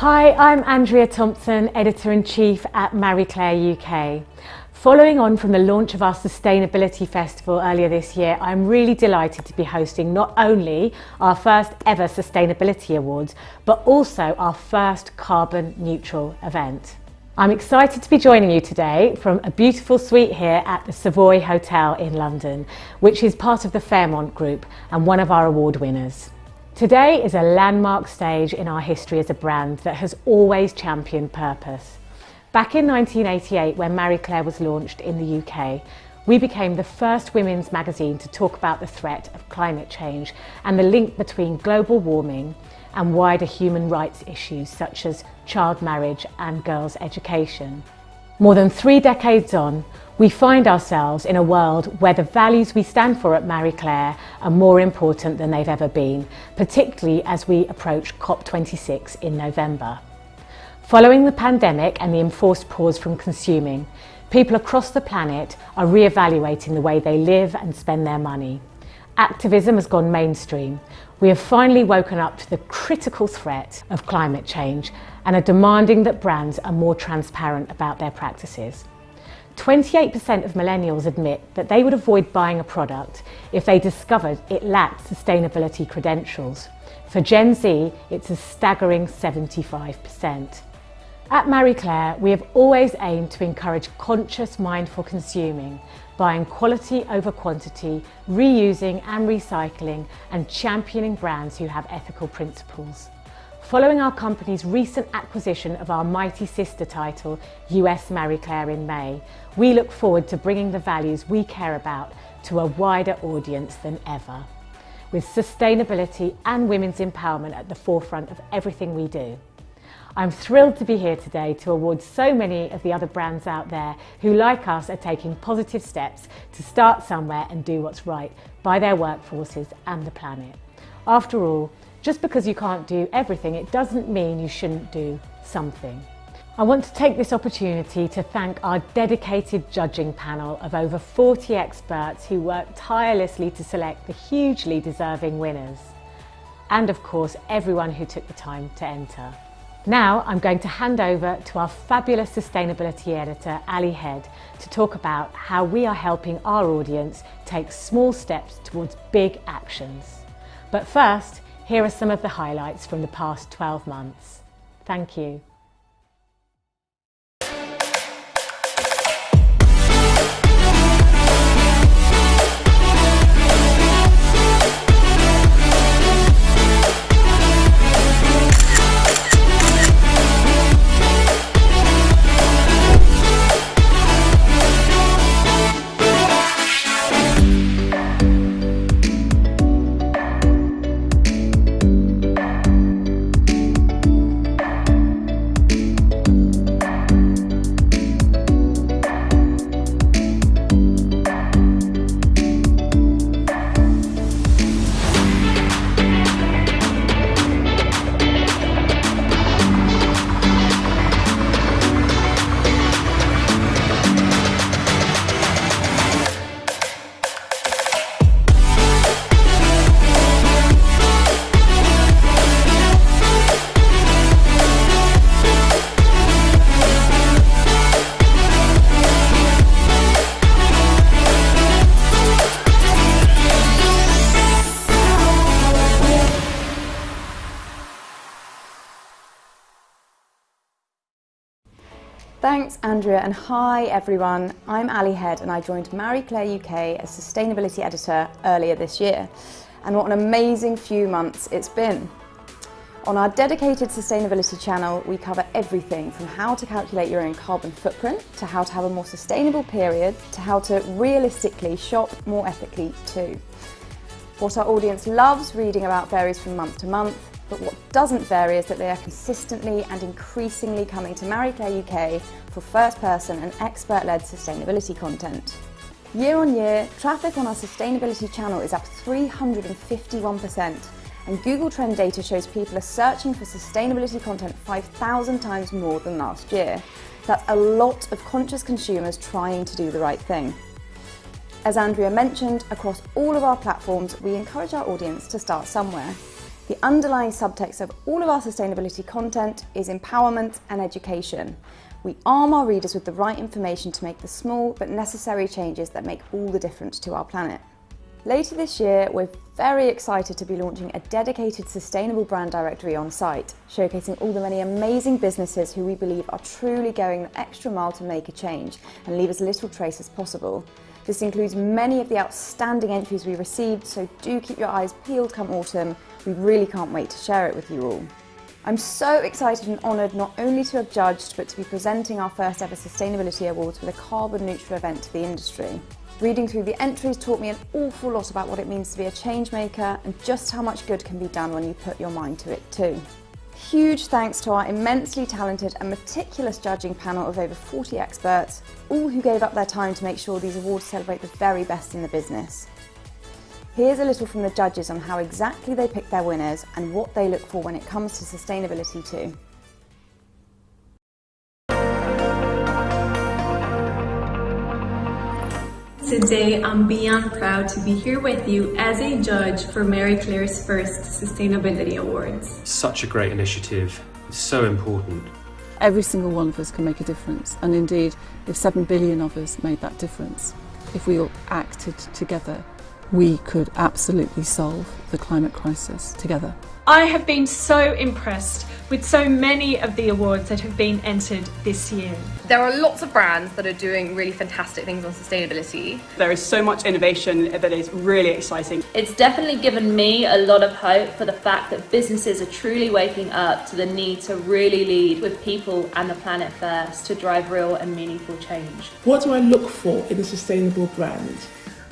Hi, I'm Andrea Thompson, Editor-in-Chief at Marie Claire UK. Following on from the launch of our Sustainability Festival earlier this year, I'm really delighted to be hosting not only our first ever Sustainability Awards, but also our first carbon neutral event. I'm excited to be joining you today from a beautiful suite here at the Savoy Hotel in London, which is part of the Fairmont Group and one of our award winners. Today is a landmark stage in our history as a brand that has always championed purpose. Back in 1988, when Marie Claire was launched in the UK, we became the first women's magazine to talk about the threat of climate change and the link between global warming and wider human rights issues such as child marriage and girls' education. More than 3 decades on, we find ourselves in a world where the values we stand for at Marie Claire are more important than they've ever been, particularly as we approach COP26 in November. Following the pandemic and the enforced pause from consuming, people across the planet are re-evaluating the way they live and spend their money. Activism has gone mainstream. We have finally woken up to the critical threat of climate change and are demanding that brands are more transparent about their practices. 28% of millennials admit that they would avoid buying a product if they discovered it lacked sustainability credentials. For Gen Z, it's a staggering 75%. At Marie Claire, we have always aimed to encourage conscious, mindful consuming, buying quality over quantity, reusing and recycling, and championing brands who have ethical principles. Following our company's recent acquisition of our mighty sister title, US Marie Claire, in May, we look forward to bringing the values we care about to a wider audience than ever, with sustainability and women's empowerment at the forefront of everything we do. I'm thrilled to be here today to award so many of the other brands out there who, like us, are taking positive steps to start somewhere and do what's right by their workforces and the planet. After all, just because you can't do everything, it doesn't mean you shouldn't do something. I want to take this opportunity to thank our dedicated judging panel of over 40 experts who worked tirelessly to select the hugely deserving winners. And of course, everyone who took the time to enter. Now I'm going to hand over to our fabulous sustainability editor, Ali Head, to talk about how we are helping our audience take small steps towards big actions. But first, here are some of the highlights from the past 12 months. Thank you. Thanks, Andrea, and hi everyone. I'm Ali Head and I joined Marie Claire UK as Sustainability Editor earlier this year. And what an amazing few months it's been. On our dedicated sustainability channel, we cover everything from how to calculate your own carbon footprint, to how to have a more sustainable period, to how to realistically shop more ethically too. What our audience loves reading about varies from month to month, but what doesn't vary is that they are consistently and increasingly coming to Marie Claire UK for first-person and expert-led sustainability content. Year on year, traffic on our sustainability channel is up 351%, and Google Trend data shows people are searching for sustainability content 5,000 times more than last year. That's a lot of conscious consumers trying to do the right thing. As Andrea mentioned, across all of our platforms, we encourage our audience to start somewhere. The underlying subtext of all of our sustainability content is empowerment and education. We arm our readers with the right information to make the small but necessary changes that make all the difference to our planet. Later this year, we're very excited to be launching a dedicated sustainable brand directory on site, showcasing all the many amazing businesses who we believe are truly going the extra mile to make a change and leave as little trace as possible. This includes many of the outstanding entries we received, so do keep your eyes peeled come autumn. We really can't wait to share it with you all. I'm so excited and honoured not only to have judged, but to be presenting our first ever Sustainability Awards with a carbon neutral event to the industry. Reading through the entries taught me an awful lot about what it means to be a change maker and just how much good can be done when you put your mind to it too. Huge thanks to our immensely talented and meticulous judging panel of over 40 experts, all who gave up their time to make sure these awards celebrate the very best in the business. Here's a little from the judges on how exactly they pick their winners and what they look for when it comes to sustainability too. Today, I'm beyond proud to be here with you as a judge for Marie Claire's first Sustainability Awards. Such a great initiative, it's so important. Every single one of us can make a difference, and indeed, if 7 billion of us made that difference, if we all acted together, we could absolutely solve the climate crisis together. I have been so impressed with so many of the awards that have been entered this year. There are lots of brands that are doing really fantastic things on sustainability. There is so much innovation that is really exciting. It's definitely given me a lot of hope for the fact that businesses are truly waking up to the need to really lead with people and the planet first to drive real and meaningful change. What do I look for in a sustainable brand?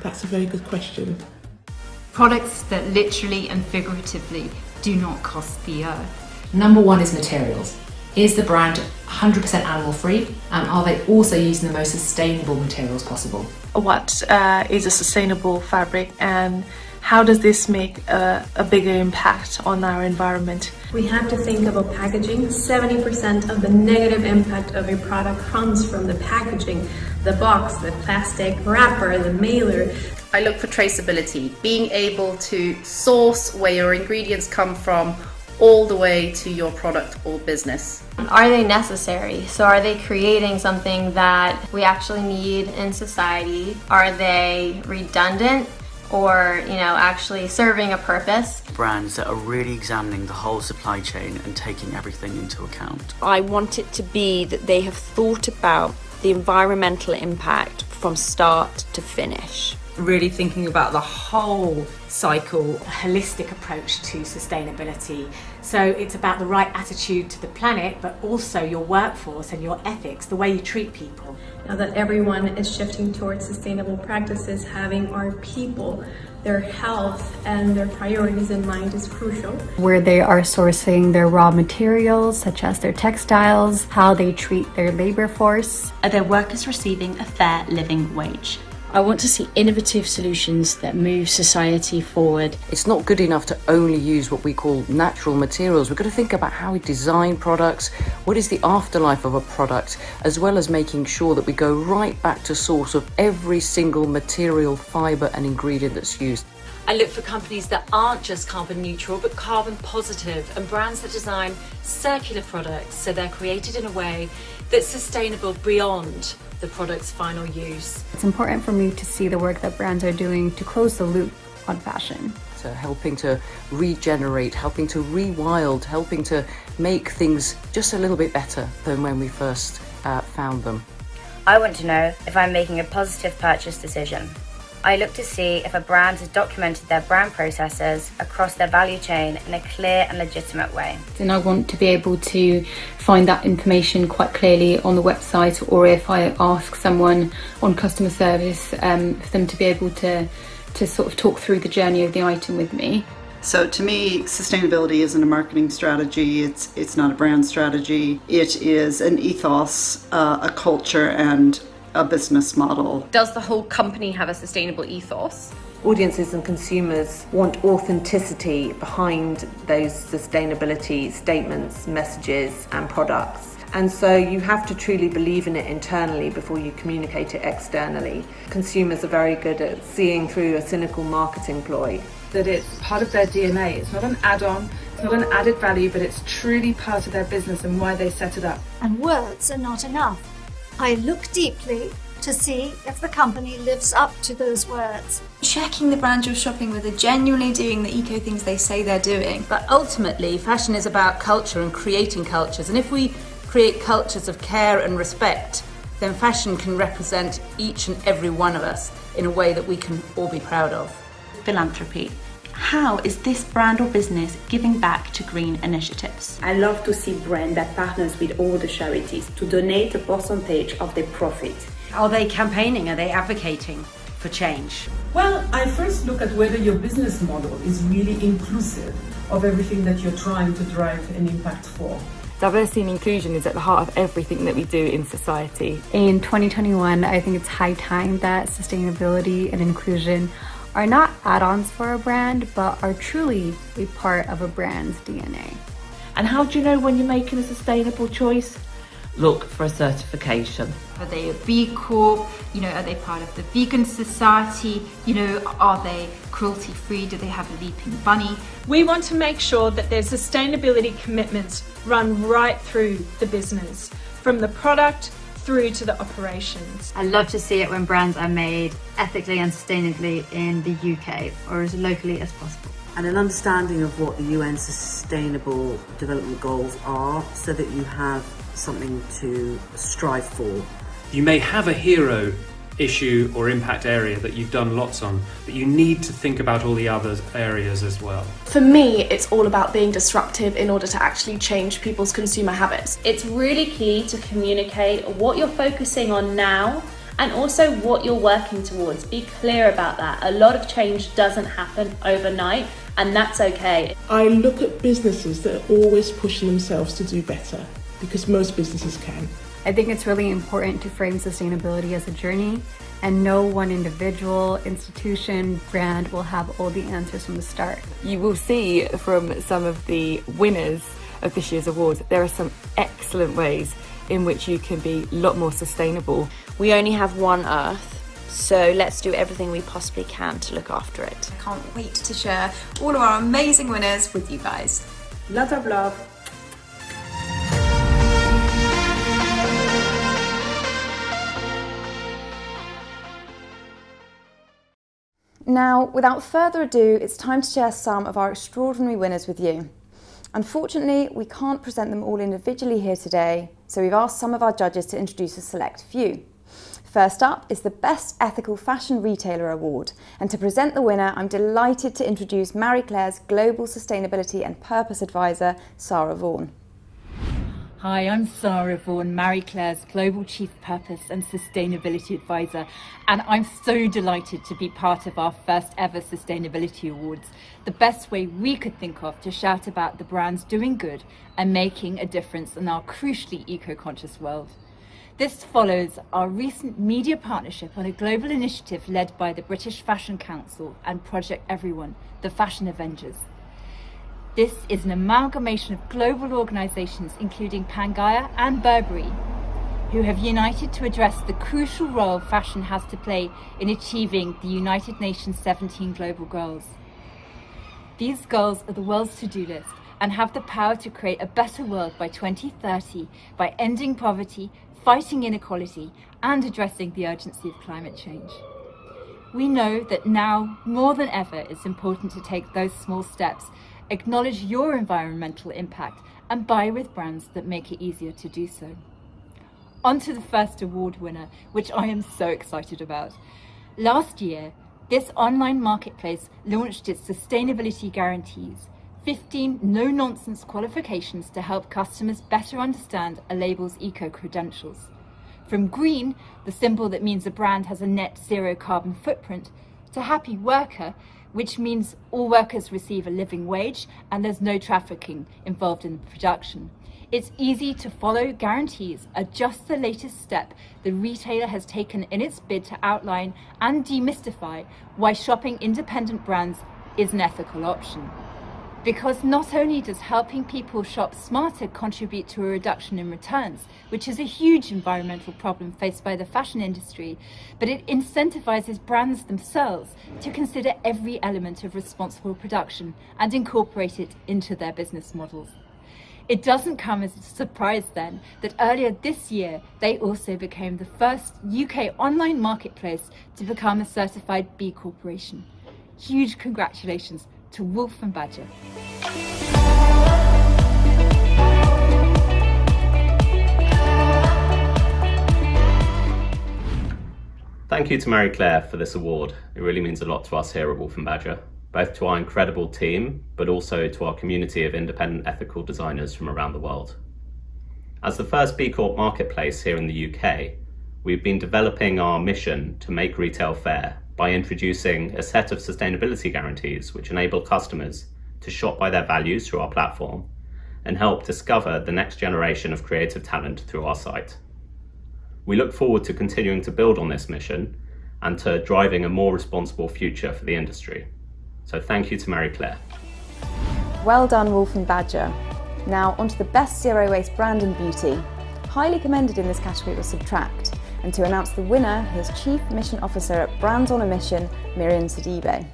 That's a very good question. Products that literally and figuratively do not cost the earth. Number one is materials. Is the brand 100% animal free, and are they also using the most sustainable materials possible? What is a sustainable fabric, and how does this make a bigger impact on our environment? We have to think about packaging. 70% of the negative impact of a product comes from the packaging, the box, the plastic wrapper, the mailer. I look for traceability, being able to source where your ingredients come from all the way to your product or business. Are they necessary? So are they creating something that we actually need in society? Are they redundant? Or, actually serving a purpose. Brands that are really examining the whole supply chain and taking everything into account. I want it to be that they have thought about the environmental impact from start to finish. Really thinking about the whole cycle. A holistic approach to sustainability. So it's about the right attitude to the planet, but also your workforce and your ethics, the way you treat people. Now that everyone is shifting towards sustainable practices, having our people, their health and their priorities in mind is crucial. Where they are sourcing their raw materials, such as their textiles, how they treat their labor force. Are their workers receiving a fair living wage? I want to see innovative solutions that move society forward. It's not good enough to only use what we call natural materials. We've got to think about how we design products, what is the afterlife of a product, as well as making sure that we go right back to source of every single material, fibre and ingredient that's used. I look for companies that aren't just carbon neutral but carbon positive, and brands that design circular products so they're created in a way that's sustainable beyond the product's final use. It's important for me to see the work that brands are doing to close the loop on fashion. So helping to regenerate, helping to rewild, helping to make things just a little bit better than when we first found them. I want to know if I'm making a positive purchase decision. I look to see if a brand has documented their brand processes across their value chain in a clear and legitimate way. And I want to be able to find that information quite clearly on the website, or if I ask someone on customer service, for them to be able to sort of talk through the journey of the item with me. So to me, sustainability isn't a marketing strategy, it's not a brand strategy. It is an ethos, a culture and a business model. Does the whole company have a sustainable ethos? Audiences and consumers want authenticity behind those sustainability statements, messages and products. And so you have to truly believe in it internally before you communicate it externally. Consumers are very good at seeing through a cynical marketing ploy that it's part of their DNA. It's not an add-on, it's not an added value, but it's truly part of their business and why they set it up. And words are not enough. I look deeply to see if the company lives up to those words. Checking the brand you're shopping with are genuinely doing the eco things they say they're doing. But ultimately, fashion is about culture and creating cultures. And if we create cultures of care and respect, then fashion can represent each and every one of us in a way that we can all be proud of. Philanthropy. How is this brand or business giving back to green initiatives? I love to see brands that partners with all the charities to donate a percentage of their profit. Are they campaigning? Are they advocating for change? Well, I first look at whether your business model is really inclusive of everything that you're trying to drive an impact for. Diversity and inclusion is at the heart of everything that we do in society. In 2021, I think it's high time that sustainability and inclusion are not add-ons for a brand, but are truly a part of a brand's DNA. And how do you know when you're making a sustainable choice? Look for a certification. Are they a B Corp? Are they part of the Vegan Society? Are they cruelty-free? Do they have a leaping bunny? We want to make sure that their sustainability commitments run right through the business, from the product through to the operations. I love to see it when brands are made ethically and sustainably in the UK or as locally as possible. And an understanding of what the UN Sustainable Development Goals are so that you have something to strive for. You may have a hero issue or impact area that you've done lots on, but you need to think about all the other areas as well. For me, it's all about being disruptive in order to actually change people's consumer habits. It's really key to communicate what you're focusing on now and also what you're working towards. Be clear about that. A lot of change doesn't happen overnight, and that's okay. I look at businesses that are always pushing themselves to do better, because most businesses can. I think it's really important to frame sustainability as a journey, and no one individual, institution, brand will have all the answers from the start. You will see from some of the winners of this year's awards, there are some excellent ways in which you can be a lot more sustainable. We only have one Earth, so let's do everything we possibly can to look after it. I can't wait to share all of our amazing winners with you guys. Lot of love. Now, without further ado, it's time to share some of our extraordinary winners with you. Unfortunately, we can't present them all individually here today, so we've asked some of our judges to introduce a select few. First up is the Best Ethical Fashion Retailer Award, and to present the winner, I'm delighted to introduce Marie Claire's Global Sustainability and Purpose Advisor, Sarah Vaughan. Hi, I'm Sarah Vaughan, Marie Claire's Global Chief Purpose and Sustainability Advisor, and I'm so delighted to be part of our first ever Sustainability Awards, the best way we could think of to shout about the brands doing good and making a difference in our crucially eco-conscious world. This follows our recent media partnership on a global initiative led by the British Fashion Council and Project Everyone, the Fashion Avengers. This is an amalgamation of global organisations including Pangaea and Burberry, who have united to address the crucial role fashion has to play in achieving the United Nations 17 global goals. These goals are the world's to-do list and have the power to create a better world by 2030 by ending poverty, fighting inequality and addressing the urgency of climate change. We know that now, more than ever, it's important to take those small steps, acknowledge your environmental impact and buy with brands that make it easier to do so. On to the first award winner, which I am so excited about. Last year, this online marketplace launched its sustainability guarantees, 15 no-nonsense qualifications to help customers better understand a label's eco-credentials. From green, the symbol that means a brand has a net zero carbon footprint, to happy worker, which means all workers receive a living wage and there's no trafficking involved in production. It's easy to follow guarantees are just the latest step the retailer has taken in its bid to outline and demystify why shopping independent brands is an ethical option. Because not only does helping people shop smarter contribute to a reduction in returns, which is a huge environmental problem faced by the fashion industry, but it incentivizes brands themselves to consider every element of responsible production and incorporate it into their business models. It doesn't come as a surprise then that earlier this year they also became the first UK online marketplace to become a certified B Corporation. Huge congratulations to Wolf & Badger. Thank you to Marie Claire for this award. It really means a lot to us here at Wolf & Badger, both to our incredible team, but also to our community of independent ethical designers from around the world. As the first B Corp marketplace here in the UK, we've been developing our mission to make retail fair by introducing a set of sustainability guarantees which enable customers to shop by their values through our platform and help discover the next generation of creative talent through our site. We look forward to continuing to build on this mission and to driving a more responsible future for the industry. So thank you to Marie Claire. Well done, Wolf & Badger. Now onto the best zero waste brand in beauty. Highly commended in this category was Subtract. And to announce the winner, here's Chief Mission Officer at Brands on a Mission, Miriam Sidibe.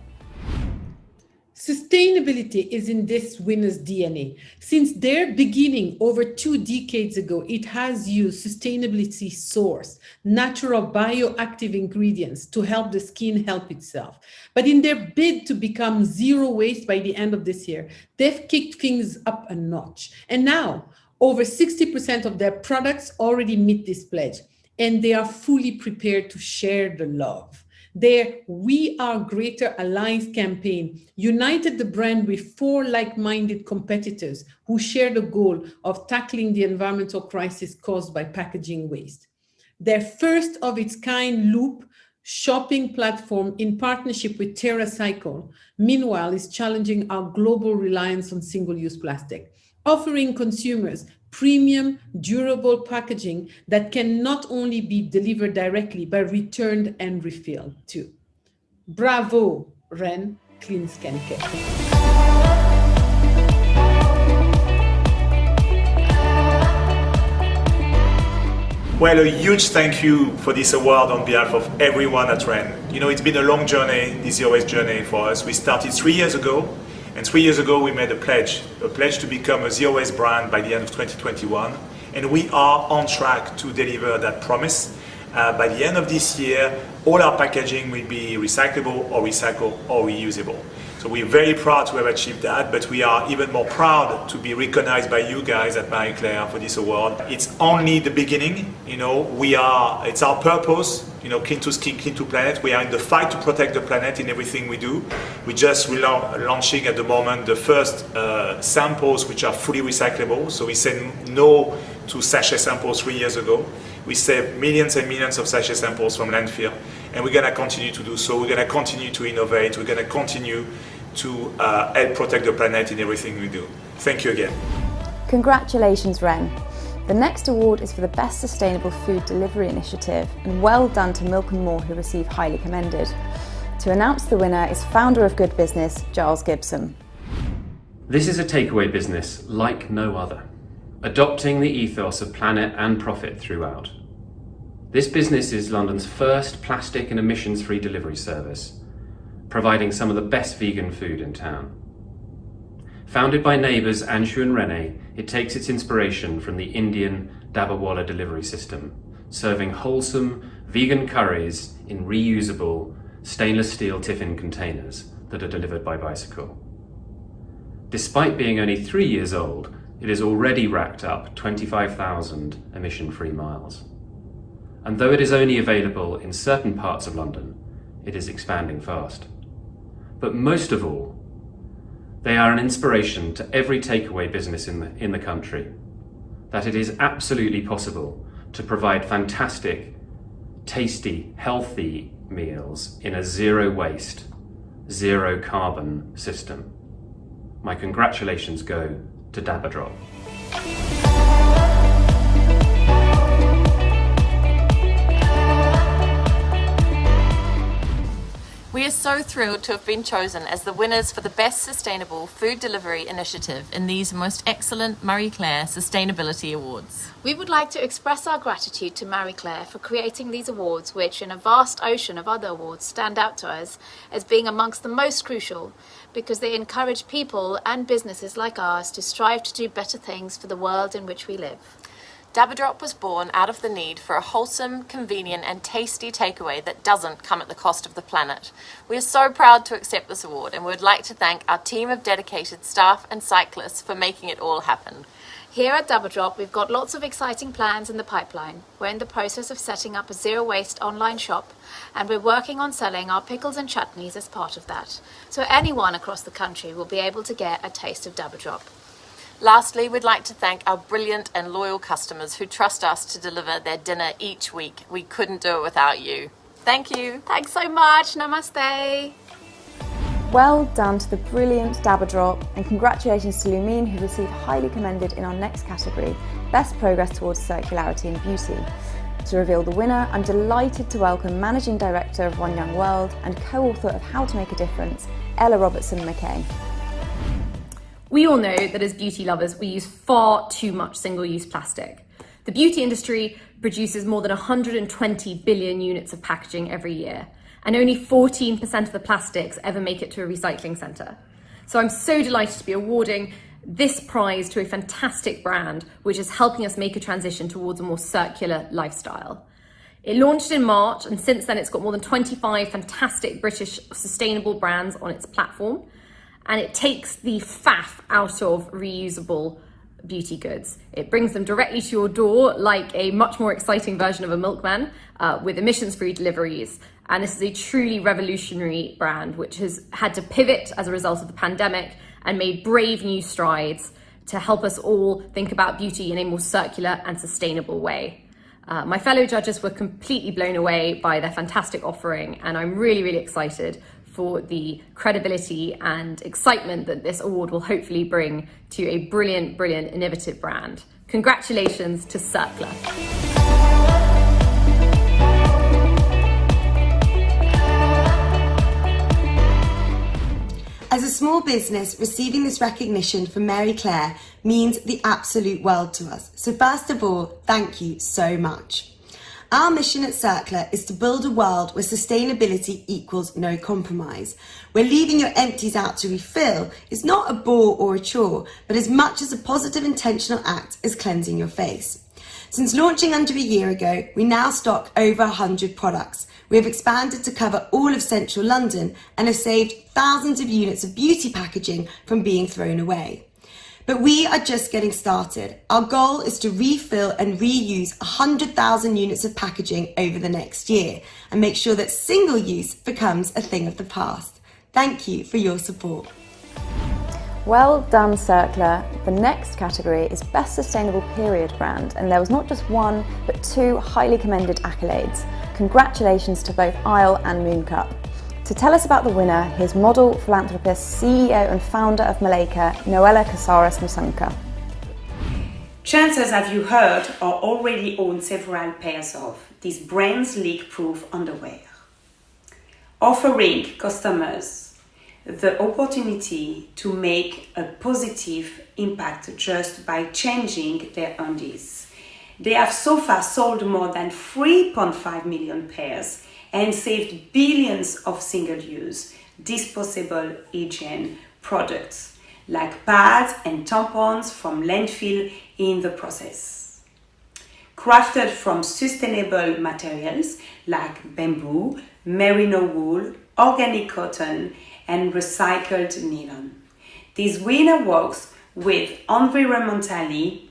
Sustainability is in this winner's DNA. Since their beginning over 2 decades ago, it has used sustainability sourced, natural bioactive ingredients to help the skin help itself. But in their bid to become zero waste by the end of this year, they've kicked things up a notch. And now, over 60% of their products already meet this pledge, and they are fully prepared to share the love. Their We Are Greater Alliance campaign united the brand with 4 like-minded competitors who share the goal of tackling the environmental crisis caused by packaging waste. Their first of its kind Loop shopping platform in partnership with TerraCycle, meanwhile, is challenging our global reliance on single-use plastic, offering consumers premium, durable packaging that can not only be delivered directly, but returned and refilled too. Bravo, Ren Clean Skincare. Well, a huge thank you for this award on behalf of everyone at Ren. You know, it's been a long journey, this zero waste journey for us. We started 3 years ago. And 3 years ago, we made a pledge to become a zero waste brand by the end of 2021. And we are on track to deliver that promise. By the end of this year, all our packaging will be recyclable or reusable. So we're very proud to have achieved that, but we are even more proud to be recognized by you guys at Marie Claire for this award. It's only the beginning, you know, it's our purpose, you know, clean to skin, clean to planet. We are in the fight to protect the planet in everything we do. We just launching at the moment the first samples which are fully recyclable. So we said no to sachet samples 3 years ago. We saved millions and millions of sachet samples from landfill, and we're going to continue to do so. We're going to continue to innovate. We're going to continue to help protect the planet in everything we do. Thank you again. Congratulations, Ren. The next award is for the Best Sustainable Food Delivery Initiative, and well done to Milk & More, who received Highly Commended. To announce the winner is founder of Good Business, Giles Gibson. This is a takeaway business like no other, adopting the ethos of planet and profit throughout. This business is London's first plastic and emissions-free delivery service, providing some of the best vegan food in town. Founded by neighbours Anshu and Rene, it takes its inspiration from the Indian Dabawala delivery system, serving wholesome vegan curries in reusable stainless steel tiffin containers that are delivered by bicycle. Despite being only 3 years old, it has already racked up 25,000 emission-free miles. And though it is only available in certain parts of London, it is expanding fast. But most of all, they are an inspiration to every takeaway business in the country, that it is absolutely possible to provide fantastic, tasty, healthy meals in a zero waste, zero carbon system. My congratulations go to Dabadrop. We are so thrilled to have been chosen as the winners for the Best Sustainable Food Delivery Initiative in these most excellent Marie Claire Sustainability Awards. We would like to express our gratitude to Marie Claire for creating these awards, which in a vast ocean of other awards stand out to us as being amongst the most crucial, because they encourage people and businesses like ours to strive to do better things for the world in which we live. Dabadrop was born out of the need for a wholesome, convenient and tasty takeaway that doesn't come at the cost of the planet. We are so proud to accept this award, and we would like to thank our team of dedicated staff and cyclists for making it all happen. Here at Dabadrop, we've got lots of exciting plans in the pipeline. We're in the process of setting up a zero-waste online shop, and we're working on selling our pickles and chutneys as part of that. So anyone across the country will be able to get a taste of Dabadrop. Lastly, we'd like to thank our brilliant and loyal customers who trust us to deliver their dinner each week. We couldn't do it without you. Thank you. Thanks so much. Namaste. Well done to the brilliant Dabadrop, and congratulations to Lumine, who received highly commended in our next category, Best Progress Towards Circularity in Beauty. To reveal the winner, I'm delighted to welcome Managing Director of One Young World and co-author of How to Make a Difference, Ella Robertson-McKay. We all know that as beauty lovers, we use far too much single-use plastic. The beauty industry produces more than 120 billion units of packaging every year, and only 14% of the plastics ever make it to a recycling centre. So I'm so delighted to be awarding this prize to a fantastic brand which is helping us make a transition towards a more circular lifestyle. It launched in March, and since then it's got more than 25 fantastic British sustainable brands on its platform. And it takes the faff out of reusable beauty goods. It brings them directly to your door like a much more exciting version of a milkman with emissions-free deliveries. And this is a truly revolutionary brand which has had to pivot as a result of the pandemic and made brave new strides to help us all think about beauty in a more circular and sustainable way. My fellow judges were completely blown away by their fantastic offering, and I'm really, really excited for the credibility and excitement that this award will hopefully bring to a brilliant, brilliant, innovative brand. Congratulations to Circla. As a small business, receiving this recognition from Marie Claire means the absolute world to us. So first of all, thank you so much. Our mission at Circla is to build a world where sustainability equals no compromise, where leaving your empties out to refill is not a bore or a chore, but as much as a positive intentional act as cleansing your face. Since launching under a year ago, we now stock over 100 products. We have expanded to cover all of central London and have saved thousands of units of beauty packaging from being thrown away. But we are just getting started. Our goal is to refill and reuse 100,000 units of packaging over the next year and make sure that single use becomes a thing of the past. Thank you for your support. Well done, Circla. The next category is Best Sustainable Period Brand, and there was not just one, but two highly commended accolades. Congratulations to both Isle and Moon Cup. To tell us about the winner, here's model, philanthropist, CEO and founder of Malaika, Noella Casares Musanka. Chances have you heard or already own several pairs of these brands leak-proof underwear, offering customers the opportunity to make a positive impact just by changing their undies. They have so far sold more than 3.5 million pairs and saved billions of single-use, disposable hygiene products like pads and tampons from landfill in the process. Crafted from sustainable materials like bamboo, merino wool, organic cotton, and recycled nylon. This winner works with environmentally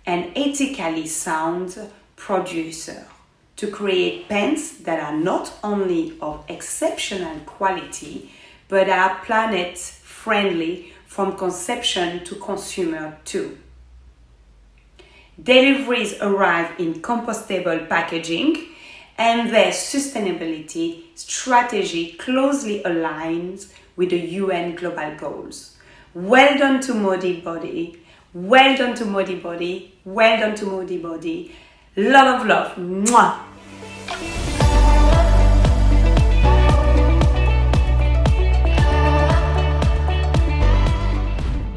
and ethically sound producer to create pants that are not only of exceptional quality, but are planet friendly from conception to consumer too. Deliveries arrive in compostable packaging, and their sustainability strategy closely aligns with the UN global goals. Well done to Modi Body, well done to Modi Body, well done to Modi Body. Lot of love. Mwah.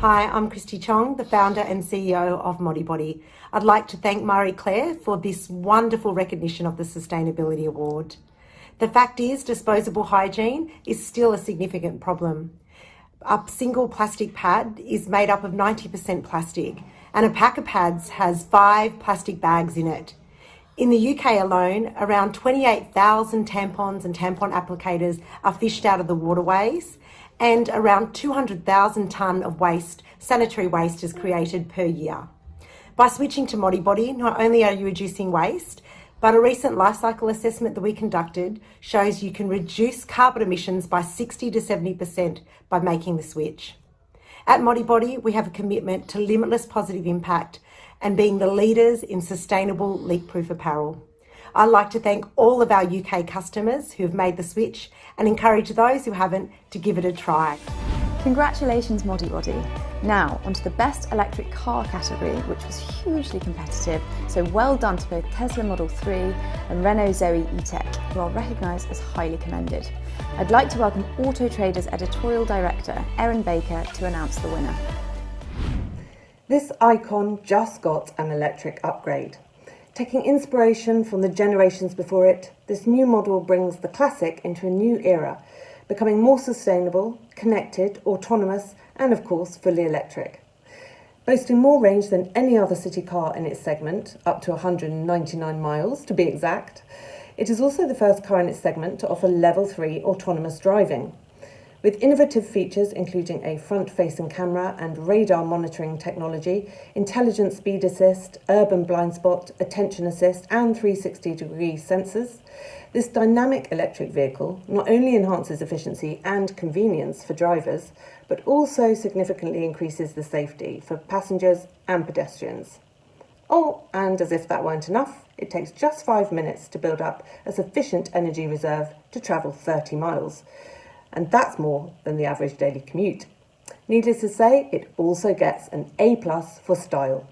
Hi, I'm Christy Chong, the founder and CEO of Modibodi. I'd like to thank Marie Claire for this wonderful recognition of the Sustainability Award. The fact is, disposable hygiene is still a significant problem. A single plastic pad is made up of 90% plastic, and a pack of pads has 5 plastic bags in it. In the UK alone, around 28,000 tampons and tampon applicators are fished out of the waterways, and around 200,000 tonne of waste, sanitary waste, is created per year. By switching to Modibodi, not only are you reducing waste, but a recent life cycle assessment that we conducted shows you can reduce carbon emissions by 60 to 70% by making the switch. At Modibodi, we have a commitment to limitless positive impact and being the leaders in sustainable leak-proof apparel. I'd like to thank all of our UK customers who have made the switch and encourage those who haven't to give it a try. Congratulations, Modibodi. Now, onto the best electric car category, which was hugely competitive, so well done to both Tesla Model 3 and Renault Zoe E-Tech, who are recognised as highly commended. I'd like to welcome Auto Trader's editorial director, Erin Baker, to announce the winner. This icon just got an electric upgrade. Taking inspiration from the generations before it, this new model brings the classic into a new era, becoming more sustainable, connected, autonomous, and of course fully electric. Boasting more range than any other city car in its segment, up to 199 miles to be exact, it is also the first car in its segment to offer level 3 autonomous driving. With innovative features including a front-facing camera and radar monitoring technology, intelligent speed assist, urban blind spot, attention assist, and 360-degree sensors, this dynamic electric vehicle not only enhances efficiency and convenience for drivers, but also significantly increases the safety for passengers and pedestrians. Oh, and as if that weren't enough, it takes just 5 minutes to build up a sufficient energy reserve to travel 30 miles. And that's more than the average daily commute. Needless to say, it also gets an A+ for style.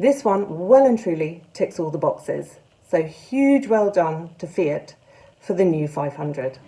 This one well and truly ticks all the boxes. So huge well done to Fiat for the new 500.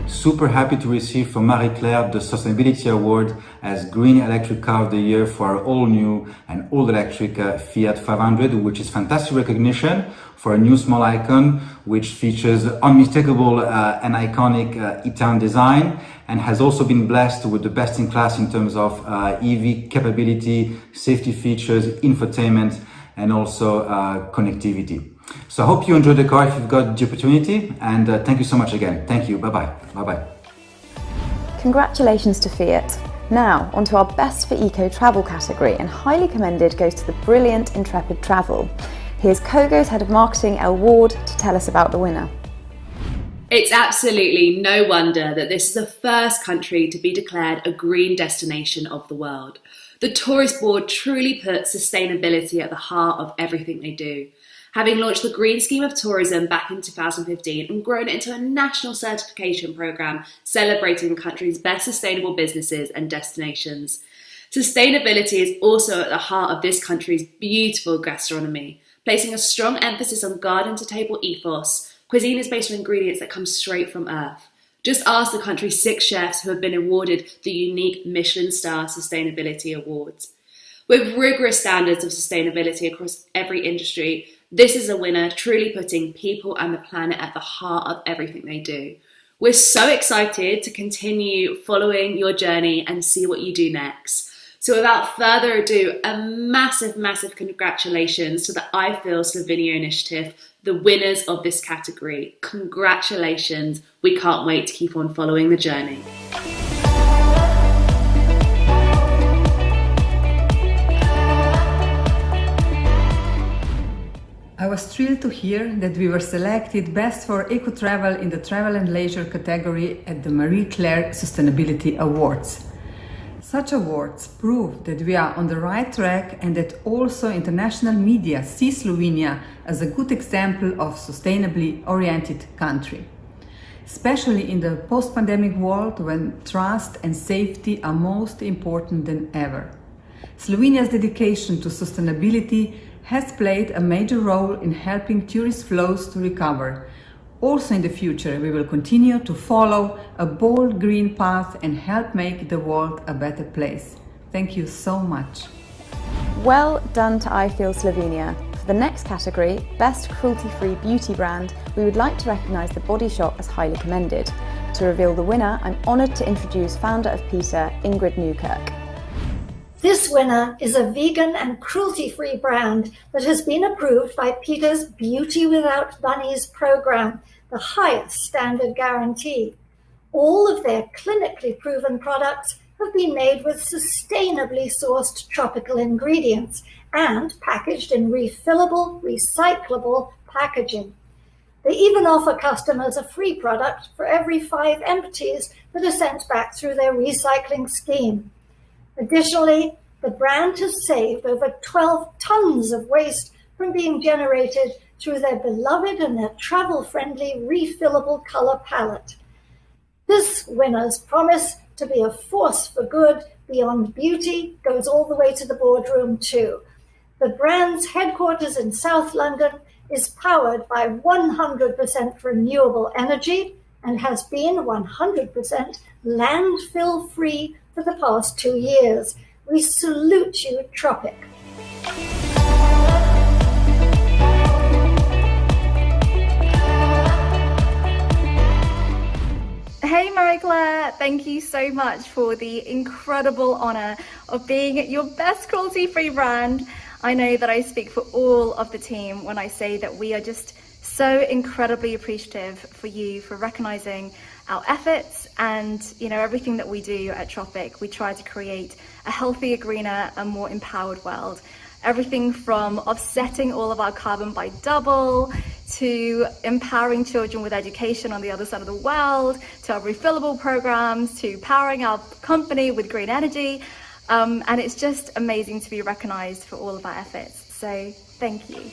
Super happy to receive from Marie Claire the Sustainability Award as Green Electric Car of the Year for our all-new and all-electric Fiat 500, which is fantastic recognition for a new small icon, which features unmistakable and iconic Italian design, and has also been blessed with the best in class in terms of EV capability, safety features, infotainment, and also connectivity. So I hope you enjoyed the car if you've got the opportunity, and thank you so much again. Thank you. Bye-bye. Bye-bye. Congratulations to Fiat. Now, onto our Best for Eco travel category, and highly commended goes to the brilliant Intrepid Travel. Here's Kogo's Head of Marketing, Elle Ward, to tell us about the winner. It's absolutely no wonder that this is the first country to be declared a green destination of the world. The Tourist Board truly puts sustainability at the heart of everything they do. Having launched the Green Scheme of Tourism back in 2015 and grown it into a national certification programme celebrating the country's best sustainable businesses and destinations. Sustainability is also at the heart of this country's beautiful gastronomy, placing a strong emphasis on garden-to-table ethos. Cuisine is based on ingredients that come straight from earth. Just ask the country's 6 chefs who have been awarded the unique Michelin Star Sustainability Awards. With rigorous standards of sustainability across every industry, this is a winner truly putting people and the planet at the heart of everything they do. We're so excited to continue following your journey and see what you do next. So without further ado, a massive, massive congratulations to the I Feel Slovenia initiative, the winners of this category. Congratulations. We can't wait to keep on following the journey. I was thrilled to hear that we were selected Best for Eco Travel in the Travel and Leisure category at the Marie Claire Sustainability Awards. Such awards prove that we are on the right track and that also international media see Slovenia as a good example of sustainably oriented country. Especially in the post-pandemic world when trust and safety are most important than ever. Slovenia's dedication to sustainability has played a major role in helping tourist flows to recover. Also in the future, we will continue to follow a bold green path and help make the world a better place. Thank you so much. Well done to I Feel Slovenia. For the next category, Best Cruelty-Free Beauty Brand, we would like to recognise The Body Shop as highly commended. To reveal the winner, I'm honoured to introduce founder of PETA, Ingrid Newkirk. This winner is a vegan and cruelty-free brand that has been approved by PETA's Beauty Without Bunnies program, the highest standard guarantee. All of their clinically proven products have been made with sustainably sourced tropical ingredients and packaged in refillable, recyclable packaging. They even offer customers a free product for every 5 empties that are sent back through their recycling scheme. Additionally, the brand has saved over 12 tons of waste from being generated through their beloved and their travel-friendly refillable color palette. This winner's promise to be a force for good beyond beauty goes all the way to the boardroom too. The brand's headquarters in South London is powered by 100% renewable energy and has been 100% landfill-free for the past 2 years. We salute you, Tropic. Hey Marie-Claire, thank you so much for the incredible honour of being your best cruelty-free brand. I know that I speak for all of the team when I say that we are just so incredibly appreciative for you for recognising our efforts and everything that we do at Tropic. We try to create a healthier, greener and more empowered world. Everything from offsetting all of our carbon by double, to empowering children with education on the other side of the world, to our refillable programs, to powering our company with green energy. And it's just amazing to be recognised for all of our efforts. So thank you.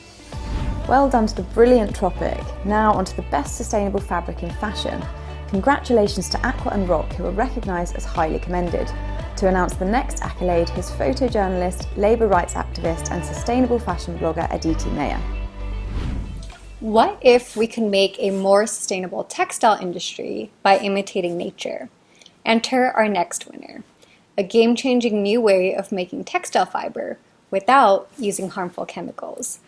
Well done to the brilliant Tropic. Now onto the best sustainable fabric in fashion. Congratulations to Aqua and Rock, who are recognised as highly commended. To announce the next accolade, his photojournalist, labour rights activist and sustainable fashion blogger Aditi Meyer. What if we could make a more sustainable textile industry by imitating nature? Enter our next winner, a game-changing new way of making textile fiber without using harmful chemicals.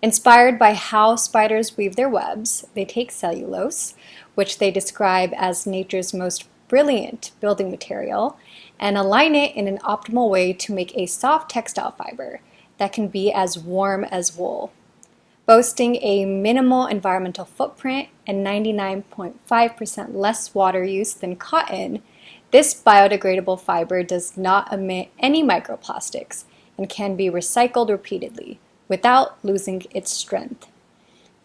Inspired by how spiders weave their webs, they take cellulose, which they describe as nature's most brilliant building material, and align it in an optimal way to make a soft textile fiber that can be as warm as wool. Boasting a minimal environmental footprint and 99.5% less water use than cotton, this biodegradable fiber does not emit any microplastics and can be recycled repeatedly without losing its strength.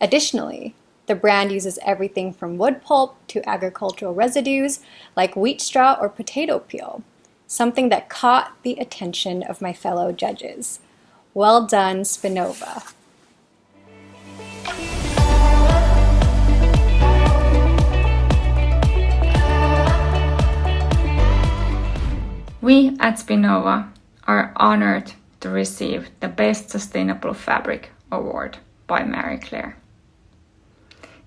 Additionally, the brand uses everything from wood pulp to agricultural residues like wheat straw or potato peel, something that caught the attention of my fellow judges. Well done, Spinova. We at Spinova are honored to receive the Best Sustainable Fabric Award by Marie Claire.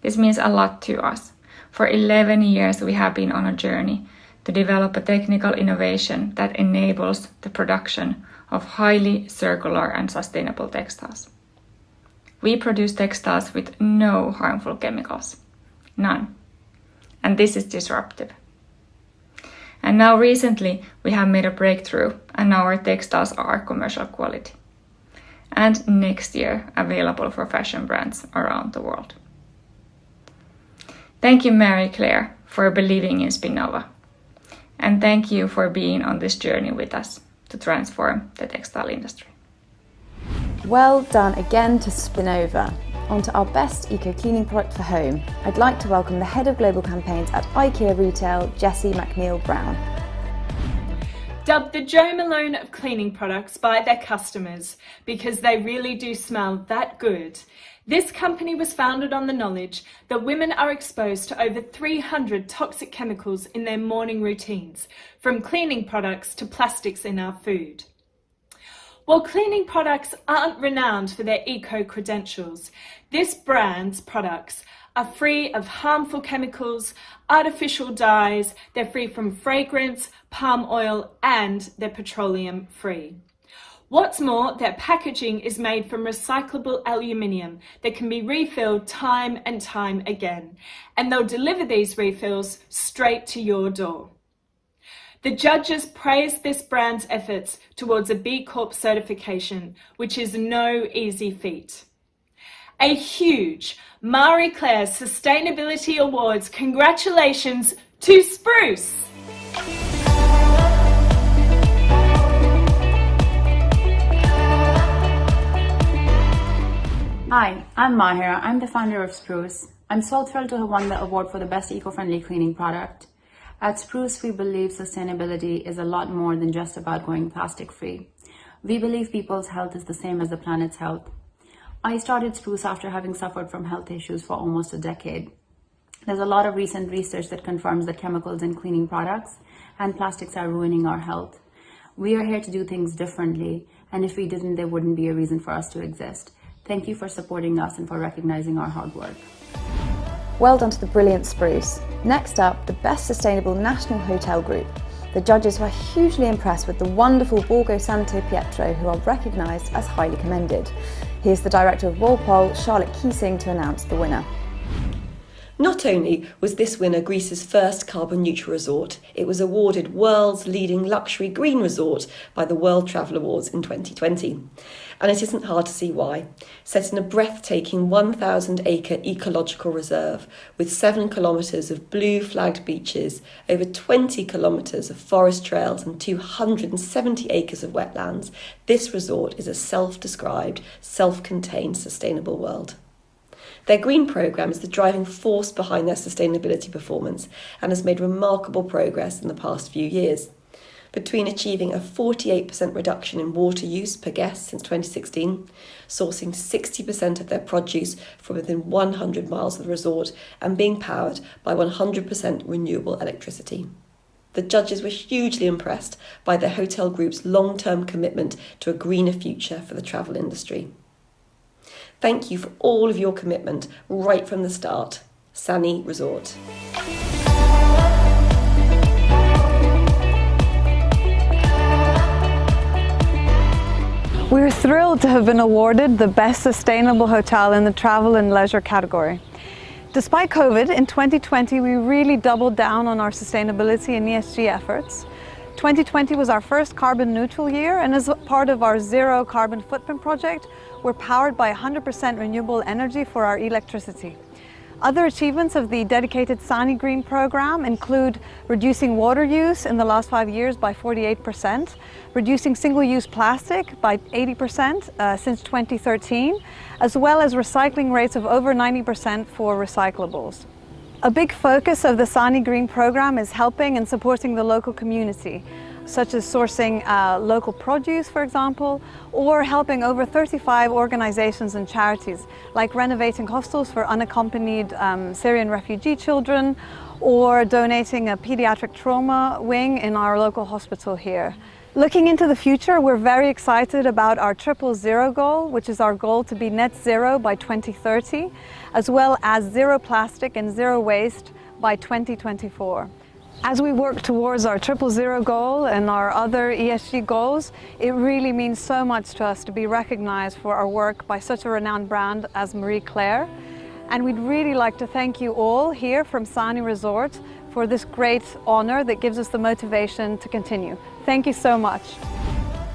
This means a lot to us. For 11 years we have been on a journey to develop a technical innovation that enables the production of highly circular and sustainable textiles. We produce textiles with no harmful chemicals. None. And this is disruptive. And now recently we have made a breakthrough and now our textiles are commercial quality. And next year available for fashion brands around the world. Thank you, Marie Claire, for believing in Spinova. And thank you for being on this journey with us to transform the textile industry. Well done again to Spinova. On to our best eco-cleaning product for home. I'd like to welcome the Head of Global Campaigns at IKEA Retail, Jessie McNeil-Brown. Dubbed the Jo Malone of cleaning products by their customers because they really do smell that good, this company was founded on the knowledge that women are exposed to over 300 toxic chemicals in their morning routines, from cleaning products to plastics in our food. While cleaning products aren't renowned for their eco-credentials, this brand's products are free of harmful chemicals, artificial dyes, they're free from fragrance, palm oil, and they're petroleum free. What's more, their packaging is made from recyclable aluminium that can be refilled time and time again, and they'll deliver these refills straight to your door. The judges praised this brand's efforts towards a B Corp certification, which is no easy feat. A huge Marie Claire Sustainability Awards congratulations to Spruce! Hi, I'm Mahira. I'm the founder of Spruce. I'm so thrilled to have won the award for the best eco-friendly cleaning product. At Spruce, we believe sustainability is a lot more than just about going plastic-free. We believe people's health is the same as the planet's health. I started Spruce after having suffered from health issues for almost a decade. There's a lot of recent research that confirms that chemicals in cleaning products and plastics are ruining our health. We are here to do things differently, and if we didn't, there wouldn't be a reason for us to exist. Thank you for supporting us and for recognizing our hard work. Well done to the brilliant Spruce. Next up, the Best Sustainable National Hotel Group. The judges were hugely impressed with the wonderful Borgo Santo Pietro, who are recognised as highly commended. Here's the director of Walpole, Charlotte Keesing, to announce the winner. Not only was this winner Greece's first carbon neutral resort, it was awarded World's Leading Luxury Green Resort by the World Travel Awards in 2020. And it isn't hard to see why. Set in a breathtaking 1,000-acre ecological reserve with 7 kilometres of blue flagged beaches, over 20 kilometres of forest trails and 270 acres of wetlands, this resort is a self-described, self-contained sustainable world. Their green programme is the driving force behind their sustainability performance and has made remarkable progress in the past few years. Between achieving a 48% reduction in water use per guest since 2016, sourcing 60% of their produce from within 100 miles of the resort, and being powered by 100% renewable electricity. The judges were hugely impressed by the hotel group's long-term commitment to a greener future for the travel industry. Thank you for all of your commitment right from the start. Sani Resort. We're thrilled to have been awarded the Best Sustainable Hotel in the Travel and Leisure category. Despite COVID, in 2020 we really doubled down on our sustainability and ESG efforts. 2020 was our first carbon neutral year, and as part of our Zero Carbon Footprint project, we're powered by 100% renewable energy for our electricity. Other achievements of the dedicated Sani Green program include reducing water use in the last 5 years by 48%, reducing single-use plastic by 80% since 2013, as well as recycling rates of over 90% for recyclables. A big focus of the Sani Green program is helping and supporting the local community, such as sourcing local produce, for example, or helping over 35 organizations and charities, like renovating hostels for unaccompanied Syrian refugee children, or donating a pediatric trauma wing in our local hospital here. Looking into the future, we're very excited about our 000 goal, which is our goal to be net zero by 2030, as well as zero plastic and zero waste by 2024. As we work towards our 000 goal and our other ESG goals, it really means so much to us to be recognized for our work by such a renowned brand as Marie Claire. And we'd really like to thank you all here from Sani Resort for this great honor that gives us the motivation to continue. Thank you so much.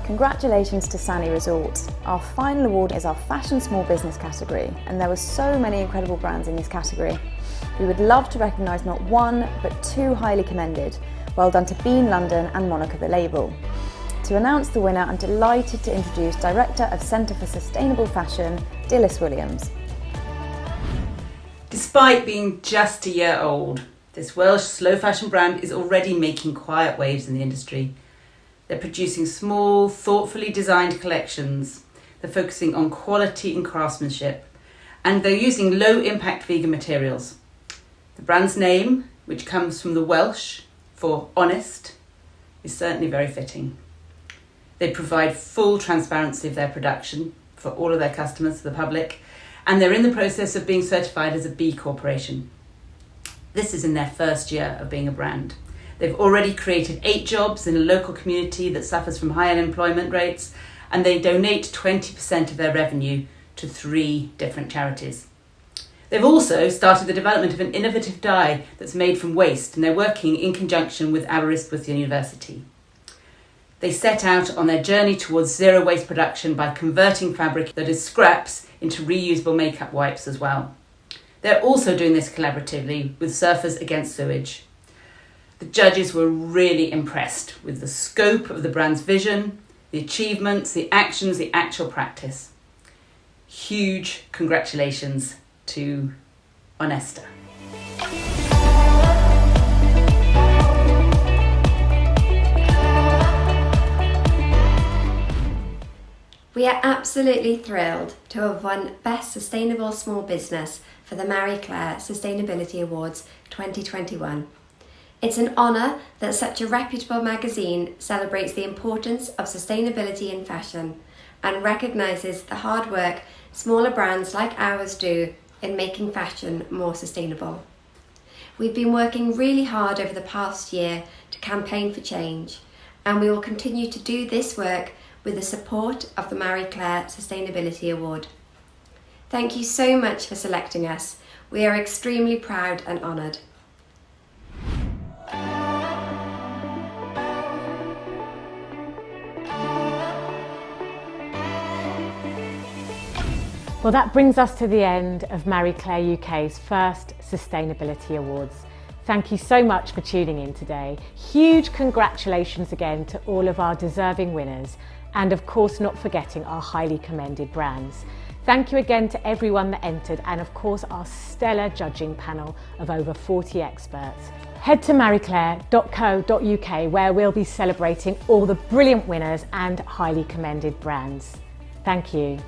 Congratulations to Sani Resort. Our final award is our Fashion Small Business category, and there were so many incredible brands in this category. We would love to recognise not one, but 2 highly commended. Well done to Bean London and Monaco the Label. To announce the winner, I'm delighted to introduce Director of Centre for Sustainable Fashion, Dilys Williams. Despite being just a year old, this Welsh slow fashion brand is already making quiet waves in the industry. They're producing small, thoughtfully designed collections. They're focusing on quality and craftsmanship, and they're using low-impact vegan materials. The brand's name, which comes from the Welsh for honest, is certainly very fitting. They provide full transparency of their production for all of their customers, the public, and they're in the process of being certified as a B Corporation. This is in their first year of being a brand. They've already created 8 jobs in a local community that suffers from high unemployment rates, and they donate 20% of their revenue to 3 different charities. They've also started the development of an innovative dye that's made from waste, and they're working in conjunction with Aberystwyth University. They set out on their journey towards zero waste production by converting fabric that is scraps into reusable makeup wipes as well. They're also doing this collaboratively with Surfers Against Sewage. The judges were really impressed with the scope of the brand's vision, the achievements, the actions, the actual practice. Huge congratulations to Onesta. We are absolutely thrilled to have won Best Sustainable Small Business for the Marie Claire Sustainability Awards 2021. It's an honour that such a reputable magazine celebrates the importance of sustainability in fashion and recognises the hard work smaller brands like ours do in making fashion more sustainable. We've been working really hard over the past year to campaign for change, and we will continue to do this work with the support of the Marie Claire Sustainability Award. Thank you so much for selecting us. We are extremely proud and honoured. Well, that brings us to the end of Marie Claire UK's first Sustainability Awards. Thank you so much for tuning in today. Huge congratulations again to all of our deserving winners, and of course not forgetting our highly commended brands. Thank you again to everyone that entered, and of course our stellar judging panel of over 40 experts. Head to marieclaire.co.uk where we'll be celebrating all the brilliant winners and highly commended brands. Thank you.